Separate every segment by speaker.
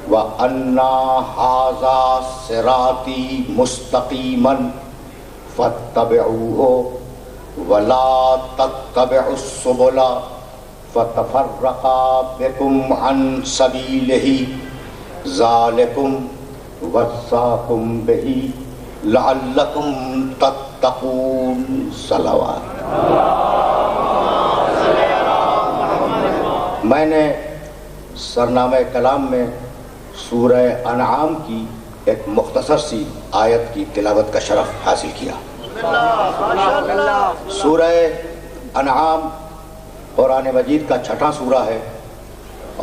Speaker 1: وَأَنَّا هَذَا صِرَاطِي مُسْتَقِيمًا فَاتَّبِعُوهُ وَلَا تَتَّبِعُوا السُّبُلَ فَتَفَرَّقَ بِكُمْ عَنْ سَبِيلِهِ ذَلِكُمْ وَصَّاكُمْ بِهِ لَعَلَّكُمْ تَتَّقُونَ. صلوات. میں نے سرنامہ کلام میں سورہ انعام کی ایک مختصر سی آیت کی تلاوت کا شرف حاصل کیا. سورہ انعام قرآن مجید کا 6واں سورہ ہے،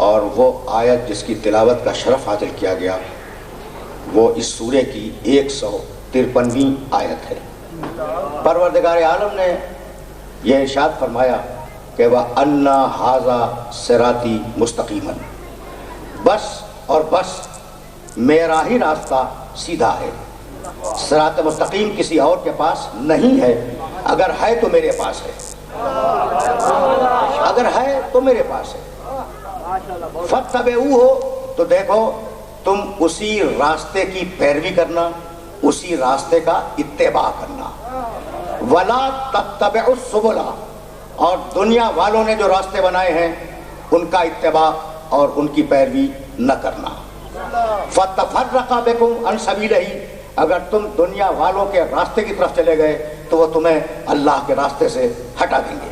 Speaker 1: اور وہ آیت جس کی تلاوت کا شرف حاصل کیا گیا وہ اس سورے کی 153ویں آیت ہے. پروردگار عالم نے یہ ارشاد فرمایا کہ وَأَنَّا هَذَا صِرَاطِي مُسْتَقِيمًا، بس اور بس میرا ہی راستہ سیدھا ہے. صراط مستقیم کسی اور کے پاس نہیں ہے، اگر ہے تو میرے پاس ہے، اگر ہے تو میرے پاس ہے. فَاتَّبِعُوهُ، تو دیکھو تم اسی راستے کی پیروی کرنا، اسی راستے کا اتباع کرنا. وَلَا تَتَّبِعُوا السُّبُلَ، اور دنیا والوں نے جو راستے بنائے ہیں ان کا اتباع اور ان کی پیروی نہ کرنا. فَتَفَرَّقَ بِكُمْ عَنْ سَبِيلِهِ، اگر تم دنیا والوں کے راستے کی طرف چلے گئے تو وہ تمہیں اللہ کے راستے سے ہٹا دیں گے.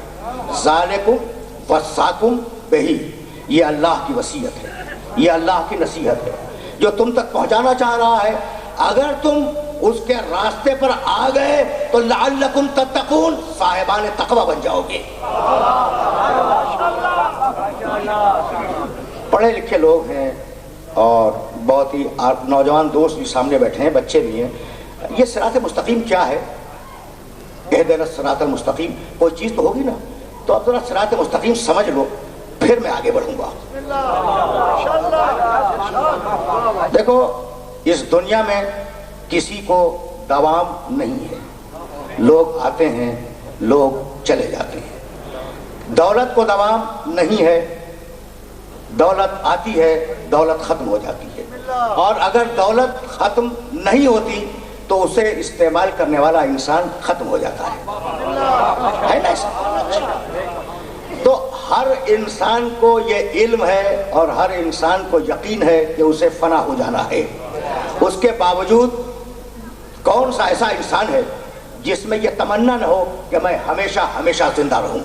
Speaker 1: ذَلِكُمْ وَصَّاكُمْ بِهِ، یہ اللہ کی وصیت ہے، یہ اللہ کی نصیحت ہے جو تم تک پہنچانا چاہ رہا ہے. اگر تم اس کے راستے پر آ گئے تو لعلکم تتقون، صاحبان تقوی بن جاؤ گے. پڑھے لکھے لوگ ہیں اور بہت ہی نوجوان دوست بھی سامنے بیٹھے ہیں، بچے بھی ہیں. یہ صراط مستقیم کیا ہے؟ اہدنا الصراط المستقیم، کوئی چیز تو ہوگی نا. تو اب ذرا صراط مستقیم سمجھ لو، پھر میں آگے بڑھوں گا. دیکھو اس دنیا میں کسی کو دوام نہیں ہے، لوگ آتے ہیں لوگ چلے جاتے ہیں. دولت کو دوام نہیں ہے، دولت آتی ہے دولت ختم ہو جاتی ہے، اور اگر دولت ختم نہیں ہوتی تو اسے استعمال کرنے والا انسان ختم ہو جاتا ہے نا. تو ہر انسان کو یہ علم ہے اور ہر انسان کو یقین ہے کہ اسے فنا ہو جانا ہے. اس کے باوجود کون سا ایسا انسان ہے جس میں یہ تمنا نہ ہو کہ میں ہمیشہ ہمیشہ زندہ رہوں؟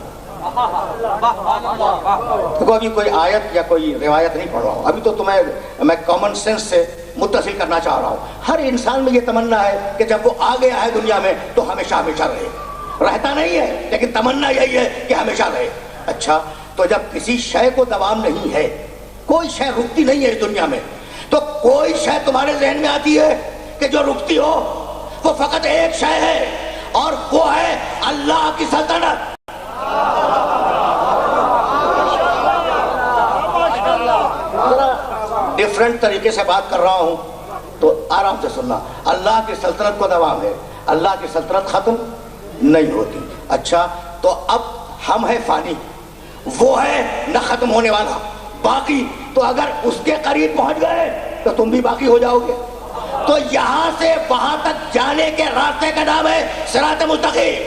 Speaker 1: دیکھو ابھی کوئی آیت یا کوئی روایت نہیں پڑھ رہا ہوں، ابھی تو تمہیں میں کامن سینس سے متصل کرنا چاہ رہا ہوں. ہر انسان میں یہ تمنا ہے کہ جب وہ آ گیا ہے دنیا میں تو ہمیشہ ہمیشہ رہے. رہتا نہیں ہے لیکن تمنا یہی ہے کہ ہمیشہ رہے. اچھا، تو جب کسی شے کو دوام نہیں ہے، کوئی شے رکتی نہیں ہے اس دنیا میں، تو کوئی شے تمہارے ذہن میں آتی ہے کہ جو رکتی ہو؟ وہ فقط ایک شے ہے اور وہ ہے اللہ کی سلطنت. ڈیفرنٹ طریقے سے بات کر رہا ہوں تو آرام سے سننا. اللہ کی سلطنت کو دوام ہے، اللہ کی سلطنت ختم نہیں ہوتی. اچھا، تو اب ہم ہیں فانی، وہ ہے نہ ختم ہونے والا، باقی. تو اگر اس کے قریب پہنچ گئے تو تم بھی باقی ہو جاؤ گے. تو یہاں سے وہاں تک جانے کے راستے کا نام ہے صراط مستقیم.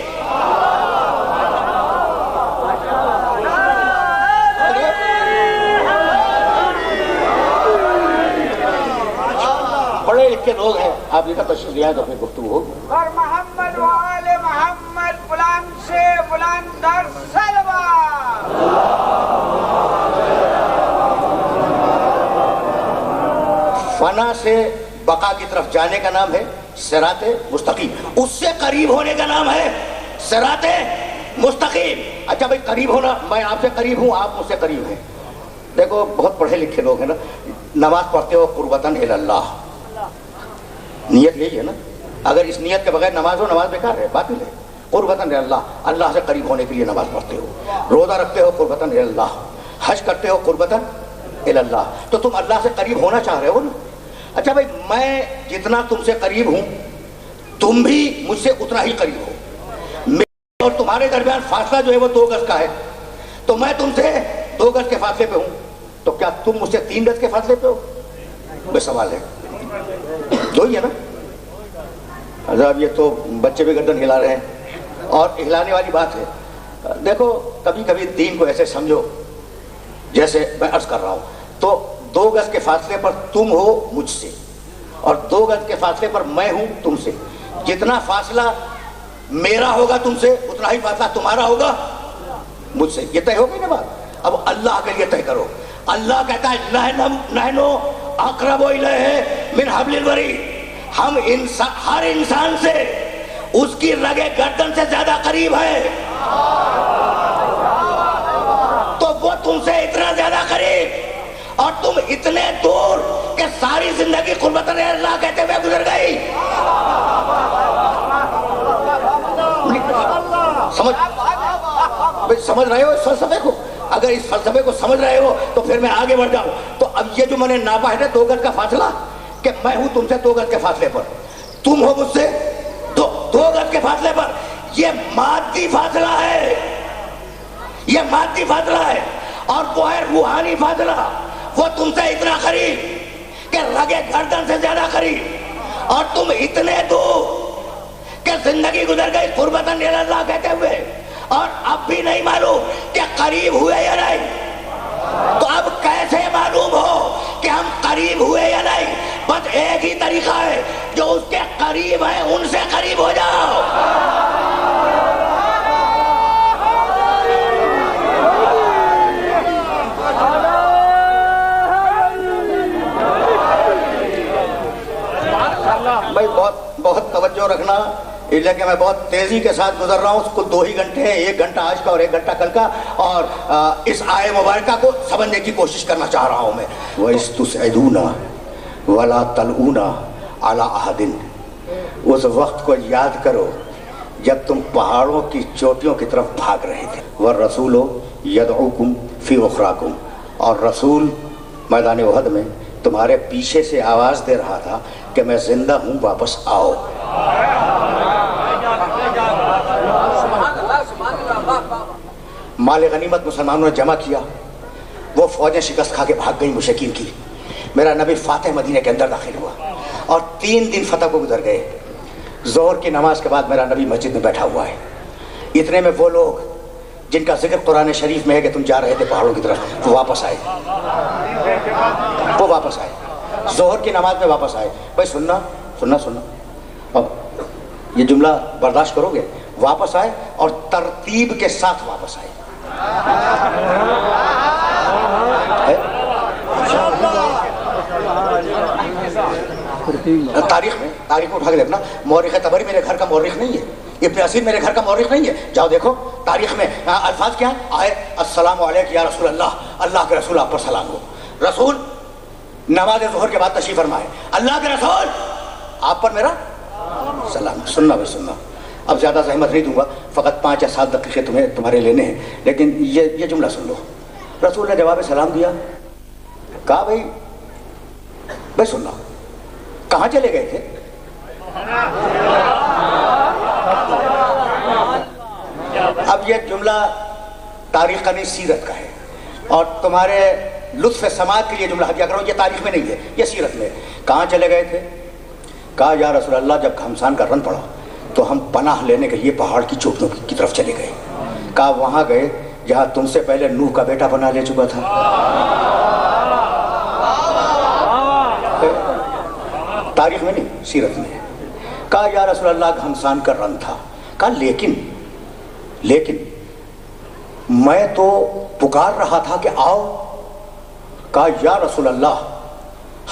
Speaker 1: بڑے لکھے لوگ ہیں، آپ یہ تشریف لے آئے تو اپنی گفتگو ہوگی.
Speaker 2: اور محمد و آل محمد بلند سے بلند در صلوات.
Speaker 1: فنا سے بقا کی طرف جانے کا نام ہے صراط مستقیم، اس سے قریب ہونے کا نام ہے صراط مستقیم. اچھا بھائی، قریب ہونا، میں آپ سے قریب ہوں، آپ مجھ سے قریب ہیں. دیکھو بہت پڑھے لکھے لوگ ہیں نا، نماز پڑھتے ہو قربتاً الی اللہ، نیت یہی ہے نا. اگر اس نیت کے بغیر نماز ہو، نماز بیکار ہے، باطل ہے. قربتاً الی اللہ، اللہ سے قریب ہونے کے لیے نماز پڑھتے ہو. روزہ رکھتے ہو قربتاً الی اللہ، حج کرتے ہو قربتاً الی اللہ، تو تم اللہ سے قریب ہونا چاہ رہے ہو نا. اچھا بھائی، میں جتنا تم سے قریب ہوں تم بھی مجھ سے اتنا ہی قریب ہو. میرے اور تمہارے درمیان فاصلہ جو ہے وہ 2 گز کا ہے، تو میں تم سے 2 گز کے فاصلے پہ ہوں، تو کیا تم مجھ سے 3 گز کے فاصلے پہ ہو؟ بس سوال ہے، دو ہی ہے نا؟ حضرت یہ تو بچے بھی گردن ہلا رہے ہیں، اور ہلانے والی بات ہے۔ دیکھو کبھی کبھی دین کو ایسے سمجھو جیسے میں عرض کر رہا ہوں، تو 2 گز کے فاصلے پر تم ہو مجھ سے، اور 2 گز کے فاصلے پر میں ہوں تم سے۔ جتنا فاصلہ میرا ہوگا تم سے اتنا ہی فاصلہ تمہارا ہوگا مجھ سے۔ یہ طے ہو گئی نا بات؟ اب اللہ کے لیے طے کرو۔ اللہ کہتا ہے نحنو اقرب الیہ من حبل الورید، ہم ہر انسان سے اس کی رگے گردن سے زیادہ قریب ہے، تو وہ تم سے اتنا زیادہ قریب اور تم اتنے دور کہ ساری زندگی قربت اللہ کہتے ہوئے گزر گئی۔ سمجھ رہے ہو اس فلسفے کو؟ اگر اس فلسفے کو سمجھ رہے ہو تو پھر میں آگے بڑھ جاؤں۔ تو اب یہ جو میں نے ناپا ہے 2 گز کا فاصلہ، کہ میں ہوں تم سے 2 گز کے فاصلے پر، تم ہو مجھ سے 2 گز کے فاصلے پر، یہ مادی فاصلہ ہے، یہ مادی فاصلہ ہے، اور وہ ہے روحانی فاصلہ۔ وہ تم سے اتنا قریب کہ رگے گردن سے زیادہ قریب، اور تم اتنے دور کہ زندگی گزر گئی قربتاً اللہ کہتے ہوئے، اور اب بھی نہیں معلوم کہ قریب ہوئے یا نہیں۔ تو اب کیسے معلوم ہو کہ ہم قریب ہوئے یا نہیں؟ بس ایک ہی طریقہ ہے، جو اس کے قریب ہیں ان سے قریب ہو جاؤ۔ بھائی بہت توجہ رکھنا، لیکن میں بہت تیزی کے ساتھ گزر رہا ہوں، اس کو 2 ہی گھنٹے ہیں، 1 گھنٹہ آج کا اور 1 گھنٹہ کل کا، اور اس آئے مبارکہ کو سمجھنے کی کوشش کرنا چاہ رہا ہوں میں۔ وَإِسْتُسْعِدُونَ وَلَا تَلْعُونَ عَلَىٰ أَحَدٍ، اس وقت کو یاد کرو جب تم پہاڑوں کی چوٹیوں کی طرف بھاگ رہے تھے۔ وَالرَّسُولُ يَدْعُوكُمْ فِي أُخْرَاكُمْ، اور رسول میدان احد میں تمہارے پیچھے سے آواز دے رہا تھا کہ میں زندہ ہوں، واپس آؤ۔ مال غنیمت مسلمانوں نے جمع کیا، وہ فوجیں شکست کھا کے بھاگ گئی مشرکین کی۔ میرا نبی فاتح مدینہ کے اندر داخل ہوا، اور 3 دن فتح کو گزر گئے۔ ظہر کی نماز کے بعد میرا نبی مسجد میں بیٹھا ہوا ہے۔ اتنے میں وہ لوگ جن کا ذکر قرآن شریف میں ہے کہ تم جا رہے تھے پہاڑوں کی طرف، وہ واپس آئے، وہ واپس آئے، ظہر کی نماز میں واپس آئے۔ بھائی سننا سننا سننا، اب یہ جملہ برداشت کرو گے؟ واپس آئے اور ترتیب کے ساتھ واپس آئے۔ تاریخ کو اٹھا کے دیکھنا، مورخ طبری میرے گھر کا مورخ نہیں ہے، ابن اسیر میرے گھر کا مورخ نہیں ہے، جاؤ دیکھو تاریخ میں الفاظ کیا ہیں۔ آئے السلام علیک یا رسول اللہ، اللہ کے رسول آپ پر سلام ہو۔ رسول نماز ظہر کے بعد تشریف فرمائے، اللہ کے رسول آپ پر میرا سلام۔ سننا بھائی سننا، اب زیادہ زحمت نہیں دوں گا، فقط 5 یا 7 دقیقے تمہارے لینے ہیں، لیکن یہ جملہ سن لو۔ رسول نے جواب سلام دیا، کہا بھائی سننا، کہاں چلے گئے تھے؟ اب یہ جملہ تاریخ کا نہیں سیرت کا ہے، اور تمہارے لطف سماعت کے لیے جملہ ہدیہ کر رہا ہوں، یہ تاریخ میں نہیں ہے، یہ سیرت میں۔ کہاں چلے گئے تھے؟ کہا یا رسول اللہ جب گھمسان کا رن پڑا تو ہم پناہ لینے کے لیے پہاڑ کی چوٹیوں کی طرف چلے گئے۔ کہا وہاں گئے جہاں تم سے پہلے نوح کا بیٹا پناہ لے چکا تھا۔ تاریخ میں نہیں، سیرت میں۔ کہا یا رسول اللہ گھمسان کا رن تھا۔ کہا لیکن میں تو پکار رہا تھا کہ آؤ۔ کہا یا رسول اللہ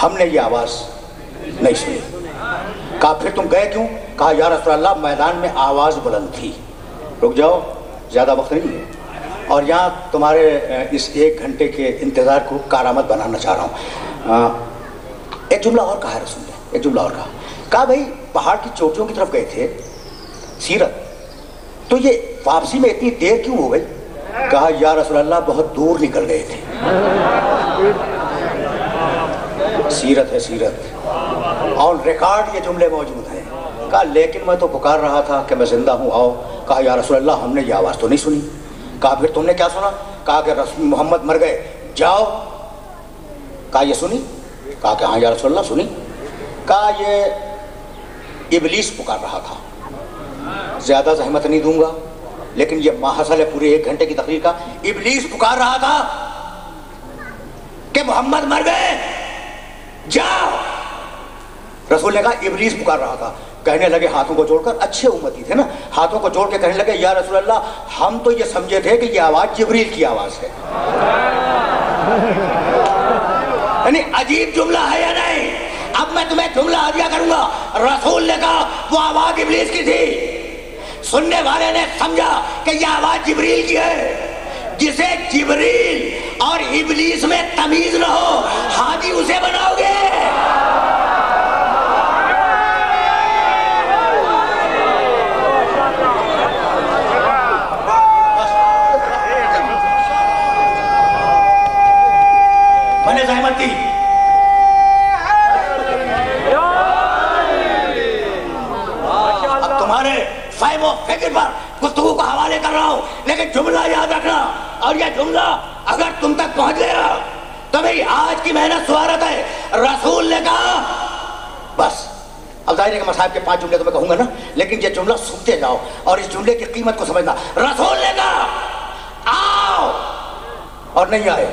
Speaker 1: ہم نے یہ آواز نہیں سنی۔ کہا پھر تم گئے کیوں؟ کہا یا رسول اللہ میدان میں آواز بلند تھی۔ رک جاؤ، زیادہ وقت نہیں ہے، اور یہاں تمہارے اس 1 گھنٹے کے انتظار کو کارآمد بنانا چاہ رہا ہوں۔ ایک جملہ اور کہا ہے رسول نے، ایک جملہ اور کہا بھائی پہاڑ کی چوٹیوں کی طرف گئے تھے، سیرت، تو یہ واپسی میں اتنی دیر کیوں ہو گئی؟ کہا یا رسول اللہ بہت دور نکل گئے تھے۔ سیرت ہے، سیرت، آن ریکارڈ یہ جملے موجود ہیں۔ کہا لیکن میں تو پکار رہا تھا کہ میں زندہ ہوں، آؤ۔ کہا یا رسول اللہ ہم نے یہ آواز تو نہیں سنی۔ کہا پھر تم نے کیا سنا؟ کہا کہ محمد مر گئے، جاؤ۔ کہا یہ سنی؟ کہا کہ ہاں یا رسول اللہ سنی. کہا یہ ابلیس پکار رہا تھا. زیادہ زحمت نہیں دوں گا لیکن یہ ماحصل ہے پورے 1 گھنٹے کی تقریر کا. ابلیس پکار رہا تھا کہ محمد مر گئے جاؤ. رسول نے کہا ابلیس پکار رہا تھا. کہنے لگے ہاتھوں کو جوڑ کر, اچھے امتی تھے نا, ہاتھوں کو جوڑ کے کہنے لگے یا رسول اللہ ہم تو یہ سمجھے تھے کہ یہ آواز جبریل کی آواز ہے. یعنی عجیب جملہ ہے یا نہیں؟ اب میں تمہیں جملہ ہدیہ کروں گا. رسول نے کہا وہ آواز ابلیس کی تھی. سننے والے نے سمجھا کہ یہ آواز جبریل کی ہے. جسے جبریل اور ابلیس میں تمیز نہ ہو حاجی اسے بناؤ گے. میں نے زحمت دی. اب تمہارے فہم و فکر پر گفتگو کو حوالے کر رہا ہوں لیکن جملہ یاد رکھنا. اور یہ جملہ اگر تم تک پہنچ گیا تو میری آج کی محنت سوارت ہے. رسول نے کہا بس. اب ظاہر ہے کہ مصاحب کے 5 جملے تو میں کہوں گا نا, لیکن یہ جملہ سنتے جاؤ اور اس جملے کی قیمت کو سمجھنا. رسول نے کہا آؤ اور نہیں آئے.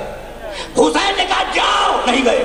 Speaker 1: حسین نے کہا جاؤ, نہیں گئے.